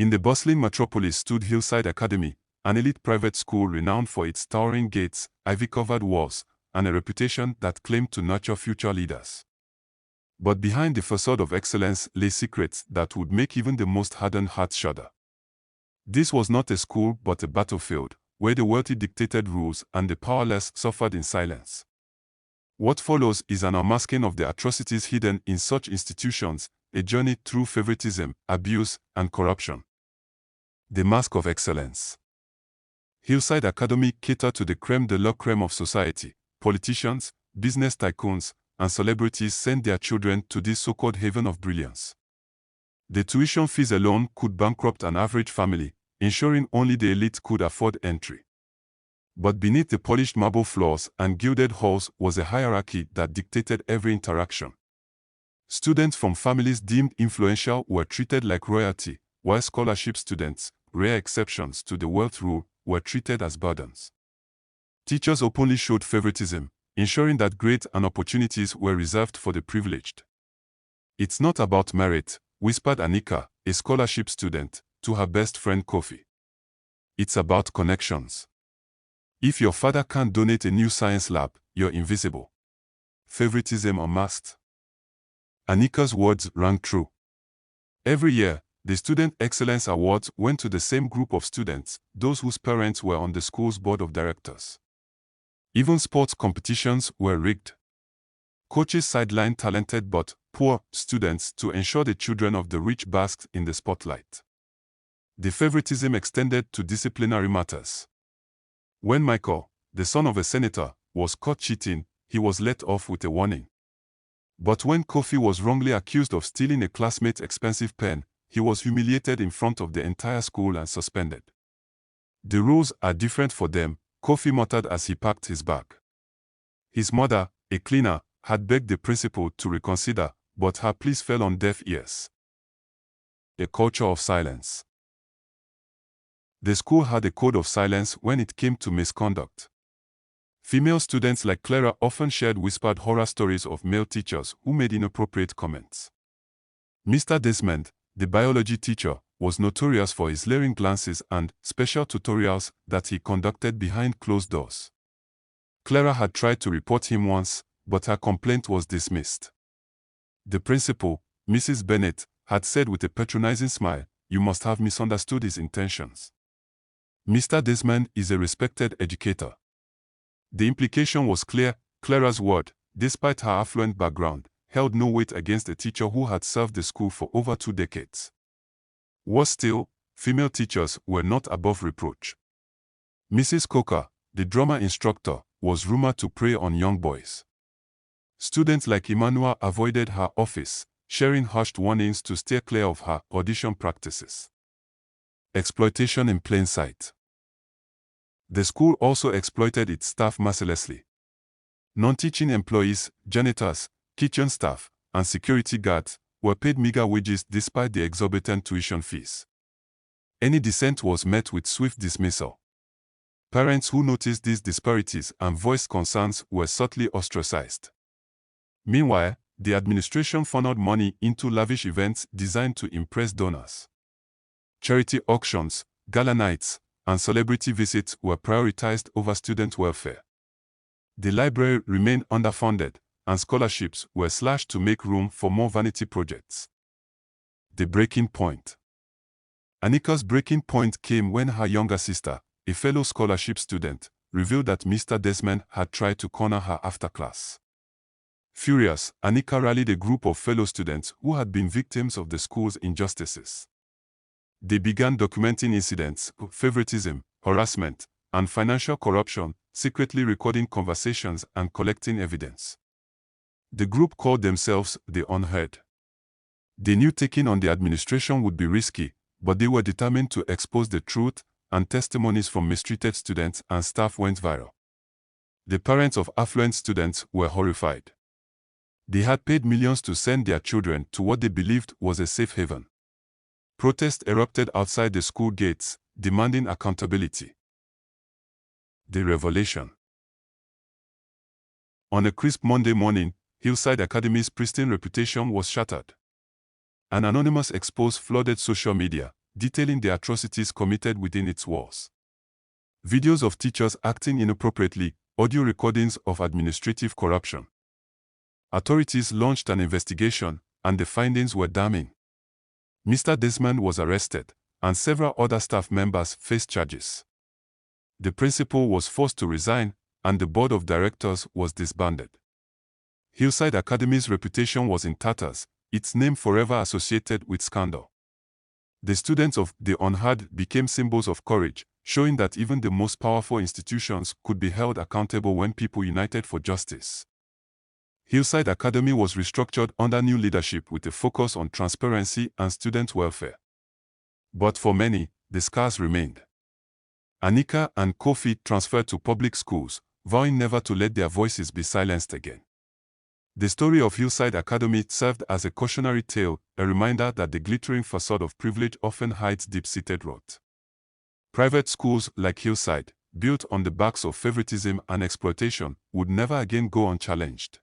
In the bustling metropolis stood Hillside Academy, an elite private school renowned for its towering gates, ivy-covered walls, and a reputation that claimed to nurture future leaders. But behind the facade of excellence lay secrets that would make even the most hardened heart shudder. This was not a school but a battlefield, where the wealthy dictated rules and the powerless suffered in silence. What follows is an unmasking of the atrocities hidden in such institutions, a journey through favoritism, abuse, and corruption. The Mask of Excellence. Hillside Academy catered to the crème de la crème of society. Politicians, business tycoons, and celebrities sent their children to this so-called haven of brilliance. The tuition fees alone could bankrupt an average family, ensuring only the elite could afford entry. But beneath the polished marble floors and gilded halls was a hierarchy that dictated every interaction. Students from families deemed influential were treated like royalty, while scholarship students, rare exceptions to the wealth rule, were treated as burdens. Teachers openly showed favoritism, ensuring that grades and opportunities were reserved for the privileged. "It's not about merit," whispered Anika, a scholarship student, to her best friend Kofi. "It's about connections. If your father can't donate a new science lab, you're invisible." Favoritism unmasked. Anika's words rang true. Every year, the Student Excellence Awards went to the same group of students, those whose parents were on the school's board of directors. Even sports competitions were rigged. Coaches sidelined talented but poor students to ensure the children of the rich basked in the spotlight. The favoritism extended to disciplinary matters. When Michael, the son of a senator, was caught cheating, he was let off with a warning. But when Kofi was wrongly accused of stealing a classmate's expensive pen, he was humiliated in front of the entire school and suspended. "The rules are different for them," Kofi muttered as he packed his bag. His mother, a cleaner, had begged the principal to reconsider, but her pleas fell on deaf ears. A culture of silence. The school had a code of silence when it came to misconduct. Female students like Clara often shared whispered horror stories of male teachers who made inappropriate comments. Mr. Desmond, the biology teacher, was notorious for his leering glances and special tutorials that he conducted behind closed doors. Clara had tried to report him once, but her complaint was dismissed. The principal, Mrs. Bennett, had said with a patronizing smile, "You must have misunderstood his intentions. Mr. Desmond is a respected educator." The implication was clear. Clara's word, despite her affluent background, held no weight against a teacher who had served the school for over 2 decades. Worse still, female teachers were not above reproach. Mrs. Coker, the drama instructor, was rumored to prey on young boys. Students like Emmanuel avoided her office, sharing hushed warnings to steer clear of her audition practices. Exploitation in plain sight. The school also exploited its staff mercilessly. Non-teaching employees, janitors, kitchen staff, and security guards were paid meager wages despite the exorbitant tuition fees. Any dissent was met with swift dismissal. Parents who noticed these disparities and voiced concerns were subtly ostracized. Meanwhile, the administration funneled money into lavish events designed to impress donors. Charity auctions, gala nights, and celebrity visits were prioritized over student welfare. The library remained underfunded, and scholarships were slashed to make room for more vanity projects. The breaking point. Anika's breaking point came when her younger sister, a fellow scholarship student, revealed that Mr. Desmond had tried to corner her after class. Furious, Anika rallied a group of fellow students who had been victims of the school's injustices. They began documenting incidents, favoritism, harassment, and financial corruption, secretly recording conversations and collecting evidence. The group called themselves the Unheard. They knew taking on the administration would be risky, but they were determined to expose the truth, and testimonies from mistreated students and staff went viral. The parents of affluent students were horrified. They had paid millions to send their children to what they believed was a safe haven. Protests erupted outside the school gates, demanding accountability. The revelation. On a crisp Monday morning, Hillside Academy's pristine reputation was shattered. An anonymous expose flooded social media, detailing the atrocities committed within its walls. Videos of teachers acting inappropriately, audio recordings of administrative corruption. Authorities launched an investigation, and the findings were damning. Mr. Desmond was arrested, and several other staff members faced charges. The principal was forced to resign, and the board of directors was disbanded. Hillside Academy's reputation was in tatters, its name forever associated with scandal. The students of the unheard became symbols of courage, showing that even the most powerful institutions could be held accountable when people united for justice. Hillside Academy was restructured under new leadership with a focus on transparency and student welfare. But for many, the scars remained. Anika and Kofi transferred to public schools, vowing never to let their voices be silenced again. The story of Hillside Academy served as a cautionary tale, a reminder that the glittering facade of privilege often hides deep-seated rot. Private schools like Hillside, built on the backs of favoritism and exploitation, would never again go unchallenged.